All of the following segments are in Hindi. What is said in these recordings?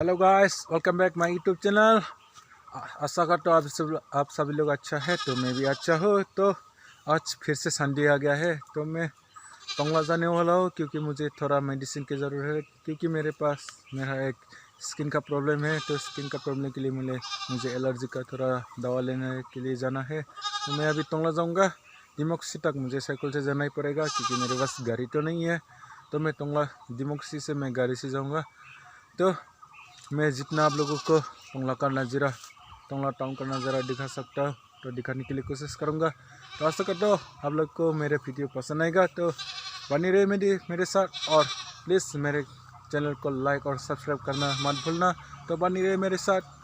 Hello guys, welcome back my YouTube channel. आशा करता हूँ आप सभी लोग अच्छा है, तो मैं भी अच्छा हूँ। तो आज फिर से संडे आ गया है, तो मैं टोंगला जाने वाला हूँ क्योंकि मुझे थोड़ा मेडिसिन की ज़रूरत है। क्योंकि मेरा एक स्किन का प्रॉब्लम है, तो स्किन का प्रॉब्लम के लिए मुझे एलर्जी का थोड़ा दवा लेने के लिए जाना है। तो मैं अभी टोंगला जाऊँगा। दिमोक्सी तक मुझे साइकिल से जाना ही पड़ेगा क्योंकि मेरे पास गाड़ी तो नहीं है। तो मैं टोंगला दिमोक्सी से मैं गाड़ी से जाऊँगा। तो मैं जितना आप लोगों को टोंगला टाउन का नज़ारा दिखा सकता हूँ, तो दिखाने के लिए कोशिश करूँगा। तो आशा करता हूँ आप लोग को मेरे वीडियो पसंद आएगा। तो बनी रहे मेरे साथ, और प्लीज़ मेरे चैनल को लाइक और सब्सक्राइब करना मत भूलना। तो बनी रहे मेरे साथ।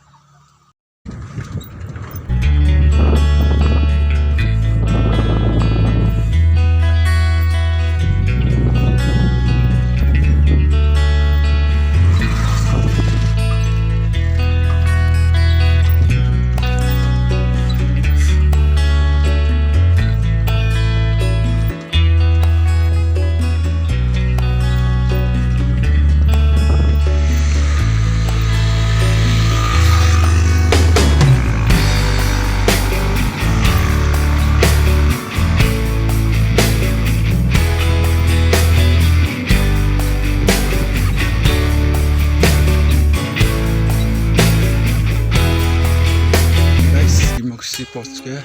पहुँच गया,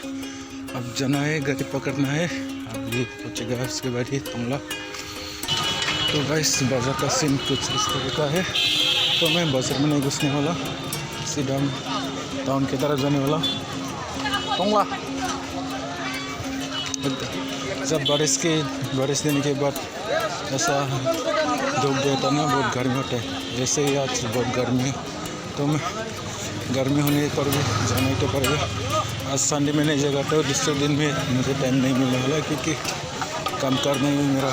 अब जाना है, गाड़ी पकड़ना है। अब ये पहुँचेगा उसके बाद ही टोंगला। तो गाइस बाज़ार का सीन कुछ इस तरह का है। तो मैं बाज़ार में नहीं घुसने वाला, सीधा टाउन की तरफ जाने वाला टोंगला। जब बारिश देने के बाद ऐसा धूप देता ना, बहुत गर्मी होता है। ऐसे ही आज बहुत गर्मी है, तो मैं गर्मी होने पर भी जाना ही तो पड़ेगा। आज संडे में नहीं जाएगा तो दूसरे दिन में मुझे टाइम नहीं मिलने वाला, क्योंकि काम करने में मेरा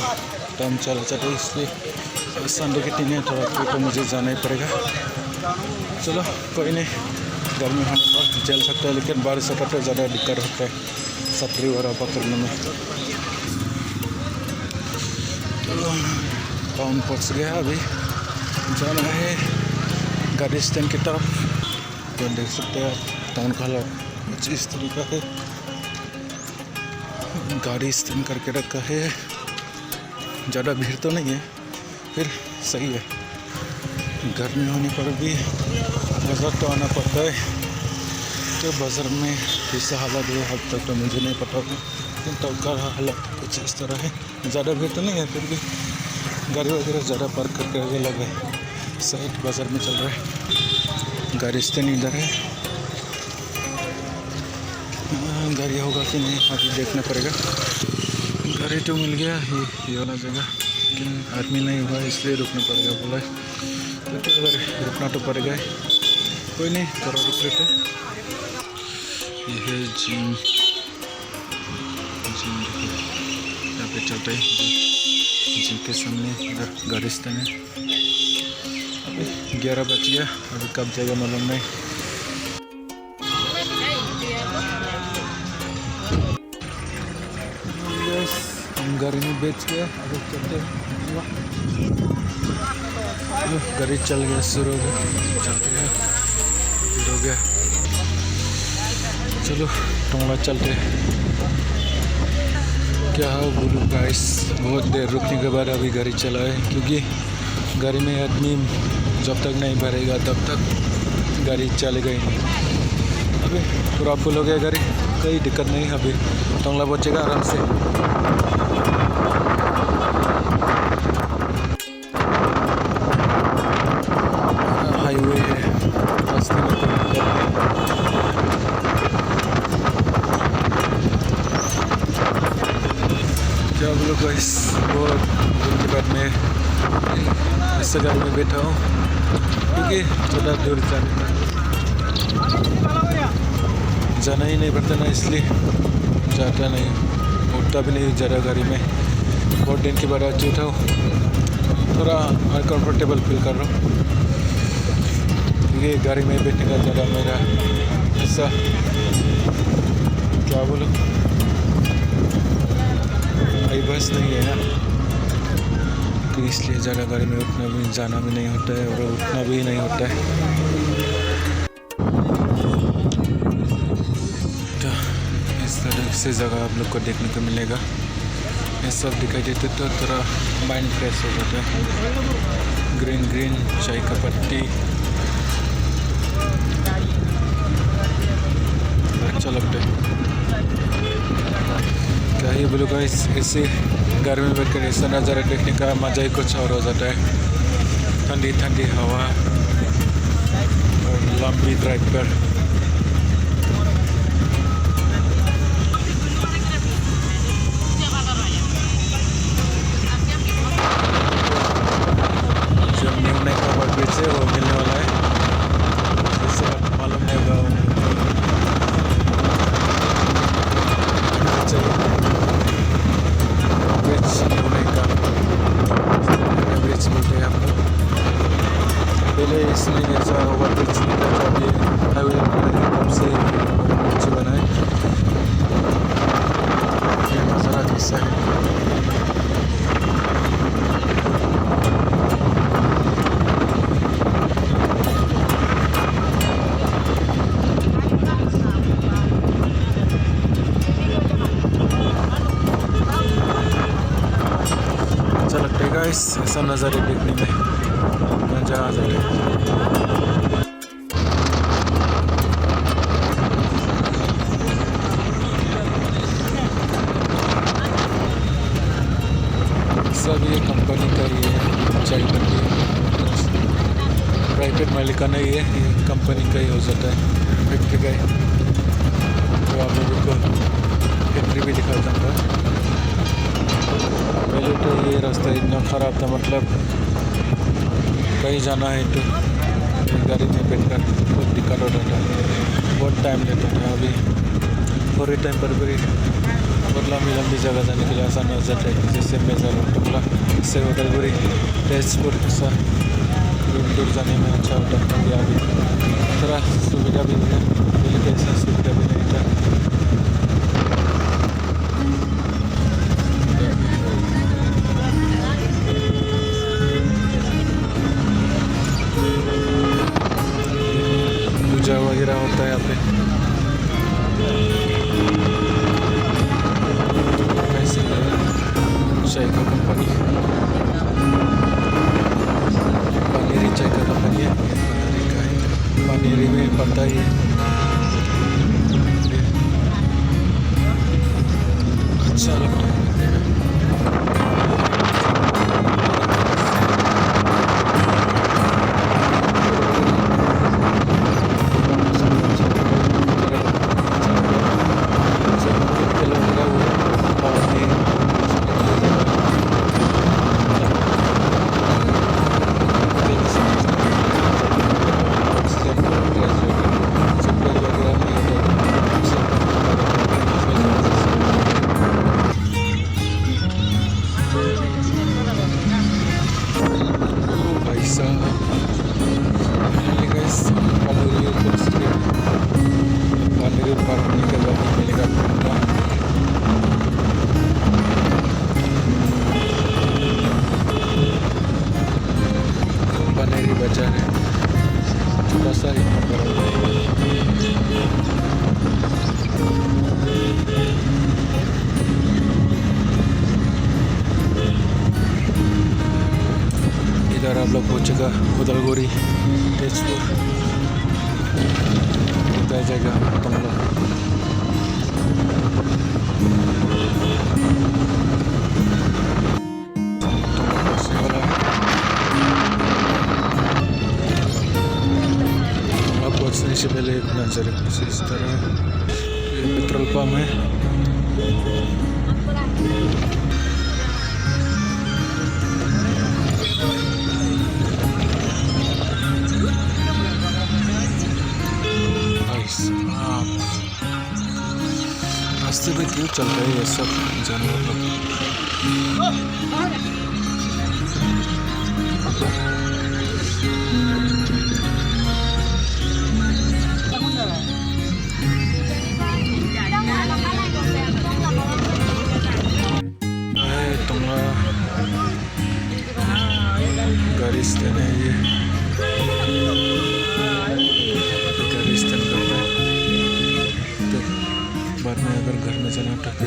टाइम चला जाता है। इसलिए संडे के दिन थोड़ा तो मुझे जाना ही पड़ेगा। चलो कोई नहीं, गर्मी होने पर चल सकता है, लेकिन बारिश होता तो ज़्यादा दिक्कत होता है छतरी वगैरह पकड़ने में। तो टाउन पहुँच गया, अभी जाना है गाड़ी स्टैंड की तरफ। तो देख सकते हैं आप टाउन का हालत कुछ इस तरीका है। गाड़ी स्टैंड करके रखा है, ज़्यादा भीड़ तो नहीं है, फिर सही है। गर्मी होने पर भी बाज़ार तो आना पड़ता है। तो बाज़ार में कैसा हालत है अब तक तो मुझे नहीं पता, लेकिन तो का हालत कुछ इस तरह है। ज़्यादा भीड़ तो नहीं है, फिर भी गाड़ी वगैरह ज़्यादा पार्क करके लगा है। साइड बाज़ार में चल रहा है, गाड़ी स्टैंड इधर है। गाड़ी होगा कि नहीं अभी देखना पड़ेगा। गाड़ी तो मिल गया ये वाला जगह, लेकिन आदमी नहीं हुआ इसलिए रुकना पड़ेगा बोला। तो अगर रुकना तो पड़ेगा, कोई नहीं, थोड़ा रुक लेते। ये है जिम यहाँ पे चलते हैं। जिम के सामने इधर गाड़ी स्टैंड है। अभी 11 बज गया, अभी कब जाएगा मालूम नहीं। हम गाड़ी में बेच के अभी चलते हैं। गाड़ी चल गया, शुरू हो गया, चलते हैं, फिर हो गया। चलो टोंगला चलते हैं। क्या हो बोलूँ गाइस, बहुत देर रुकने के बाद अभी गाड़ी चला है, क्योंकि गाड़ी में आदमी जब तक नहीं भरेगा तब तक गाड़ी चलेगा ही नहीं। अभी पूरा फुल हो गया गाड़ी, कोई दिक्कत नहीं। अभी टोंगला पहुँचेगा आराम से। हाईवे है, रास्ते में क्या बोलो गाइस, बहुत दिन के बाद मैं इस गाड़ी में बैठा हूँ, क्योंकि थोड़ा दूर जाना ही नहीं पड़ता ना, इसलिए जाता नहीं, उठता भी नहीं ज़्यादा गाड़ी में। बहुत दिन के बाद आज उठा हूँ, थोड़ा अनकम्फर्टेबल फील कर रहा हूँ, क्योंकि गाड़ी में बैठने का ज़्यादा मेरा ऐसा क्या बोलूँ बस नहीं है ना। तो इसलिए ज़्यादा गाड़ी में उठना भी जाना भी नहीं होता है और उठना भी नहीं होता है। तो इस तरह से जगह आप लोग को देखने को मिलेगा। ये सब दिखाई देते तो थोड़ा माइंड फ्रेश हो जाता है। ग्रीन ग्रीन चाय का पत्ती अच्छा लगता है। क्या ही बोलूँ गाइस, ऐसे गर्मी में बैठकर ऐसा नज़ारा देखने का मज़ा ही कुछ और हो जाता है। ठंडी ठंडी हवा और लंबी ड्राइव पर जो न्यू नई का ओवर ब्रिज है वो मिलने वाला है, जिससे आपको मालूम नहीं होगा। ब्रिज बोलते हैं हम लोग। पहले इसमें ऐसा ओवर ब्रिज नहीं था, जब ये हाईवे तब से ब्रिज बना है। ये नज़ारा कैसा है। अच्छा लगता है गाइस, ऐसा नज़ारे देखने में मज़ा आ जाता है। सब ये कंपनी का ही है, चाय पत्ती प्राइवेट मालिकाना ही है, ये कंपनी का ही हो जाता है। फैक्ट्री का ही तो आप लोगों को फैक्ट्री भी दिखा दूँगा। पहले तो ये रास्ता इतना ख़राब था, मतलब कहीं जाना है तो गाड़ी में बैठकर बहुत दिक्कत हो रहा था, बहुत टाइम लेता था। अभी थोड़े टाइम पर भी बहुत लंबी जगह जाने के लिए आसान हो जाता है, जैसे मेजर टुकड़ा से उदलगुरी तेजपुर ऐसा दूर जाने में अच्छा होता है। अभी थोड़ा सुविधा भी है, पहले तो ऐसा सुविधा भी नहीं था। पूजा वगैरह होता है यहाँ पे। चाय का कंपनी, पानीरी चाय का कंपनी है। पानीरी में पड़ता ही है। अच्छा लगता है। बाजार है, छोटा सा ही इधर आप लोग पहुँचेगा उदलगुरी तेजपुर जाएगा तुम लोग। पहुँचने से पहले एक नज़र कुछ इस तरह ये पेट्रोल पंप है। रास्ते पे क्यों चल रहे हैं ये सब जानवर लोग।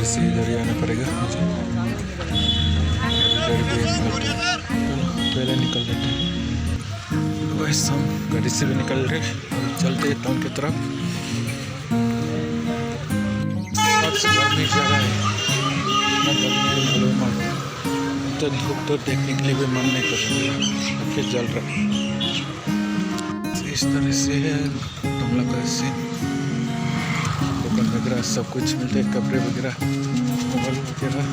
से इधर ही आना पड़ेगा मुझे। इधर भी पहले निकल लेते हैं। वैसे हम गाड़ी से भी निकल रहे, चलते टाउन की तरफ। गर्मी ज़्यादा है, तो धूप तो देखने के लिए भी मन नहीं कर रहा, फिर जल रहा है। इस तरह से है टोंगला का सीन। दुकान वगैरह सब कुछ मिलते हैं, कपड़े वगैरह, मोबाइल वगैरह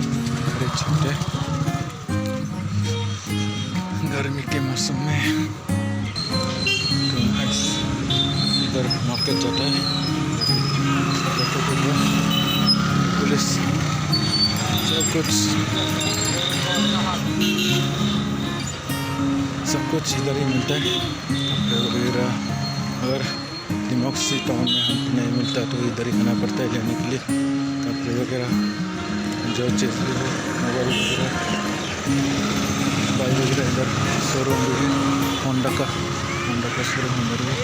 खरीद सकते हैं गर्मी के मौसम में। तो इधर मार्केट जाता है, पुलिस सब कुछ इधर ही मिलता है, कपड़े वगैरह। अगर डिमॉक्सी टाउन में हमको नहीं मिलता तो इधर ही आना पड़ता है लेने के लिए कपड़े वगैरह, जो चीज़ भी हो, मोबाइल वगैरह, बाइक वगैरह। इधर शोरूम भी है, होंडा का शोरूम इधर है।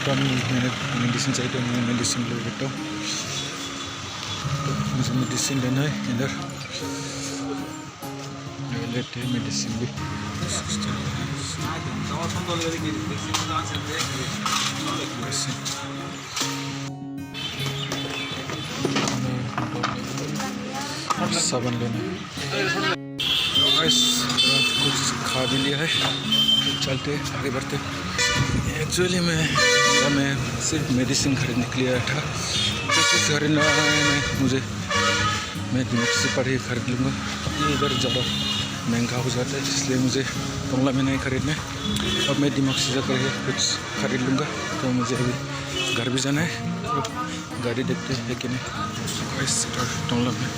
तो मैंने मेडिसिन चाहिए तो मैं मेडिसिन ले लेता हूँ। तो मुझे मेडिसिन लेना है, इधर लेते हैं मेडिसिन भी। साबुन लेना है। कुछ खा भी लिया है, चलते आगे बढ़ते। एक्चुअली मैं सिर्फ मेडिसिन खरीदने के लिए आया था, तो कुछ खरीदना है मैं डिमॉक्सी पर ही खरीद लूँगा। ये इधर ज़्यादा महंगा हो जाता है, इसलिए मुझे टोंगला में नहीं खरीदना है। अब मैं डिमॉक्सी जाकर कुछ खरीद लूँगा। तो मुझे अभी घर भी जाना है, तो गाड़ी देखते हैं कि नहीं। इस टोंगला में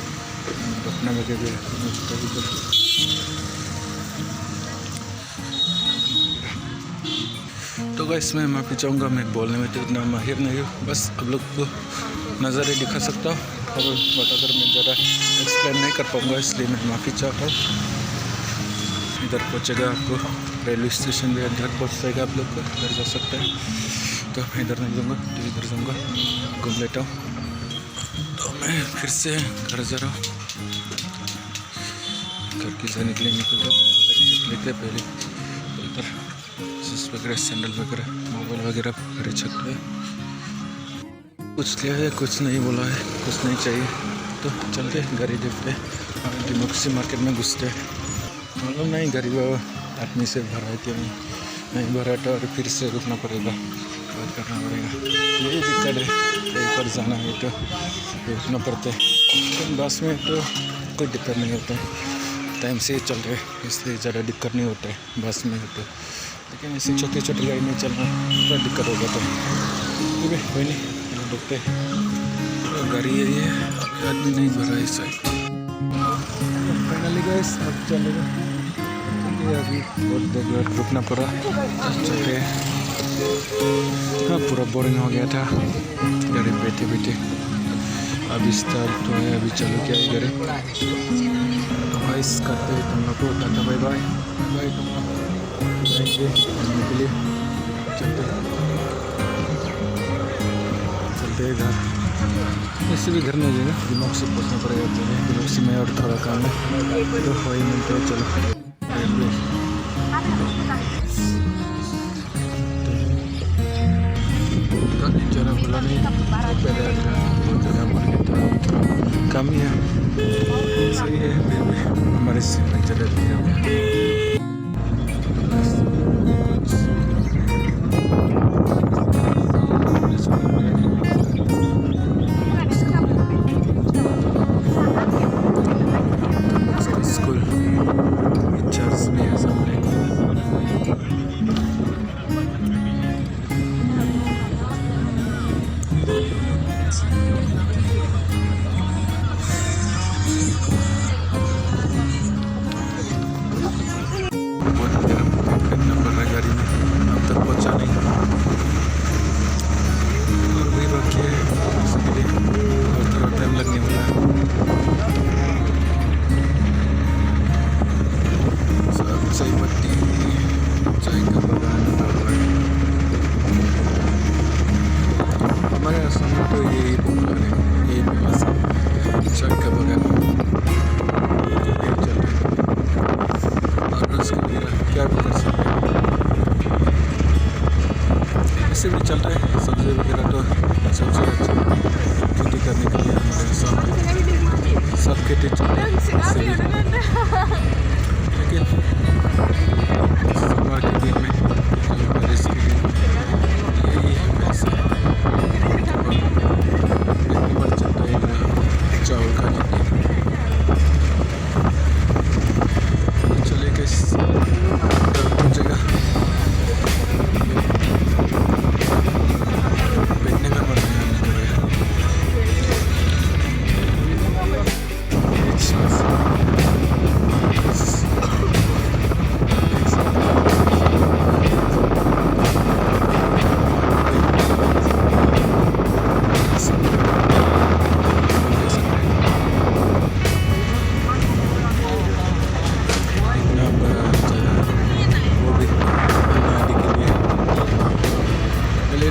अपना वगैरह तो गाइस मैं माफ़ी चाहूँगा, मैं बोलने में तो इतना माहिर नहीं हूँ, बस आप लोग को नज़र दिखा सकता हूँ और बताकर मैं ज़्यादा एक्सप्लेन नहीं कर पाऊँगा, इसलिए मैं माफ़ी चाहता हूँ। इधर पहुँचेगा आपको रेलवे स्टेशन भी, इधर पहुँच जाएगा आप लोग को, इधर जा सकते हैं। तो मैं इधर नहीं जाऊँगा, तो इधर जाऊँगा, घूम लेता हूँ। तो मैं फिर से घर जा रहा हूँ, घर की जाने के लिए निकल रहा हूँ। देख लेते हैं पहले इधर जींस वगैरह, सैंडल वगैरह, मोबाइल वगैरह खरीद सकते हैं। कुछ लिया है, कुछ नहीं बोला है, कुछ नहीं चाहिए। तो चलते गाड़ी देखते हैं, डिमॉक्सी मार्केट में घुसते हैं। मतलब नहीं, गरीब आदमी से भरा है कि नहीं भरा तो और फिर से रुकना पड़ेगा, बात करना पड़ेगा। यही दिक्कत है, कहीं पर जाना है तो रुकना पड़ता है। लेकिन बस में तो कोई दिक्कत नहीं होता है, टाइम से चल रहे, इसलिए ज़्यादा दिक्कत नहीं होता है बस में होता है। लेकिन ऐसी छोटी छोटी गाड़ी में चलना थोड़ा दिक्कत हो जाता है। ठीक है, कोई नहीं, देखते हैं। तो गाड़ी यही है, अभी आदमी नहीं भरा है इस साइड। फाइनली गाइस अब चलेगा, अभी बहुत देर रुकना पड़ा, चलते। हाँ, पूरा बोरिंग हो गया था गाड़ी बैठे बैठे। अभी स्टार्ट तो है, अभी चलो क्या ही करें। तो गाइस करते हैं तुम लोग को टाटा, बाय बाय बाय। तुम लोग जाएंगे घूमने के लिए, चलते घर। इससे भी घर नहीं जाएगा, डिमॉक्सी पहुँचना पड़ेगा पहले। डिमॉक्सी में और थोड़ा काम है, तो वही मिलते हैं। चलो ज़रा बोला नहीं, पहले जगह मार्केट थोड़ा कम ही है, सही है। फिर भी हमारे से ज़्यादा दिया हुआ है। ऐसे भी चल रहे हैं सब्जी वगैरह तो सबसे अच्छा खेती करने के लिए हमारे सामने सब खेती चल रही है लेकिन समर के दिन में बारिश के दिन यही है वैसे एक नंबर चल रहा है चावल का खेती चले गए जगह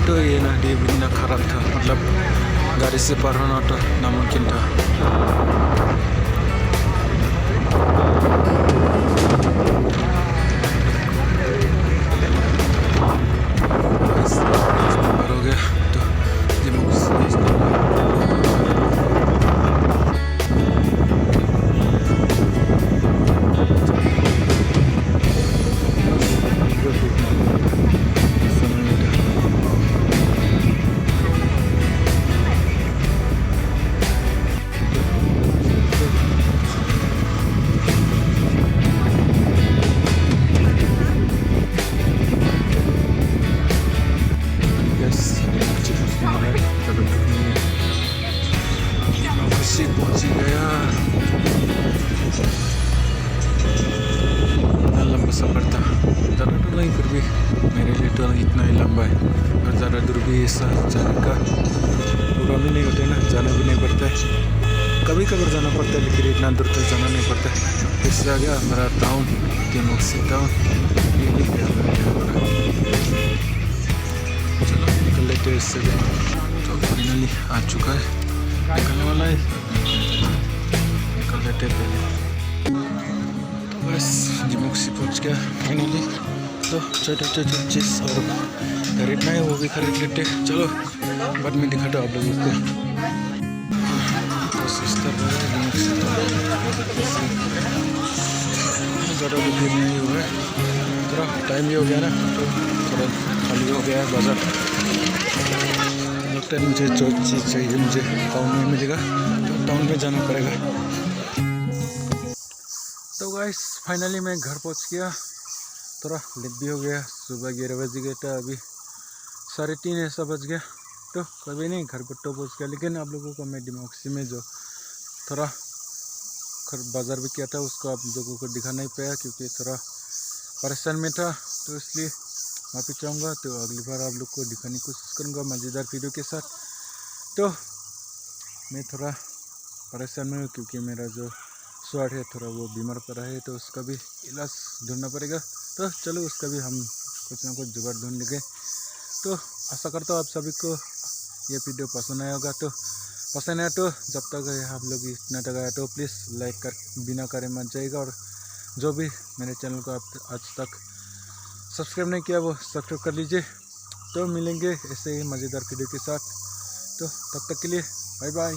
तो ये नदी इतना खराब था मतलब गाड़ी से पार होना तो नामुमकिन था। पार हो गया तो पहुंच गया। इतना लंबा सफ़र था, ज़्यादा तो नहीं फिर भी मेरे लिए तो इतना ही लंबा है और ज़्यादा दूर भी ऐसा जाने का पूरा भी नहीं होता है ना, जाना भी नहीं पड़ता है, कभी कभार जाना पड़ता है लेकिन इतना दूर तक जाना नहीं पड़ता है। इससे आ गया हमारा टाउन टिमोक्सी टाउन, ये दिख गया हमारा। चलो निकल लेते हैं इससे भी, तो फाइनली आ चुका है, निकलने वाला है, निकल लेते पहले। तो बस टिमोक्सी पहुंच गया फाइनली, तो छोटे चीज़ और खरीदना है वो भी खरीद लेते। चलो बाद में दिखाता हूँ आप लोगों को। कोशिश कर रहे हैं टिमोक्सी, ज़्यादा भी भीड़ नहीं हुआ है, थोड़ा टाइम भी हो गया ना तो थोड़ा खाली हो गया है बाज़ार। लगता है मुझे जो चीज़ चाहिए मुझे टाउन में मिलेगा तो टाउन में जाना पड़ेगा। तो गाइस फाइनली मैं घर पहुंच गया, थोड़ा लेट भी हो गया, सुबह 11 बज गया था, अभी 3:30 ऐसा बज गया, तो कभी नहीं घर पर तो पहुँच गया। लेकिन आप लोगों को मैं टिमोक्सी में जो थोड़ा बाज़ार भी किया था उसको आप लोगों को दिखा नहीं पाया क्योंकि थोड़ा परेशान में था, तो इसलिए माफ़ी चाहूँगा। तो अगली बार आप लोग को दिखाने की कोशिश करूँगा मज़ेदार वीडियो के साथ। तो मैं थोड़ा परेशान में हूँ क्योंकि मेरा जो स्वाट है थोड़ा वो बीमार पड़ा है, तो उसका भी इलाज ढूंढना पड़ेगा। तो चलो उसका भी हम कुछ ना कुछ जुगाड़ ढूंढ लेंगे। तो आशा करता हूँ आप सभी को ये वीडियो पसंद आया होगा। तो पसंद आया तो जब तक आप लोग इतना तक आया तो प्लीज़ लाइक कर बिना करे मत जाइएगा, और जो भी मेरे चैनल को आप आज तक सब्सक्राइब नहीं किया वो सब्सक्राइब कर लीजिए। तो मिलेंगे ऐसे ही मज़ेदार वीडियो के साथ, तो तब तक के लिए बाय बाय।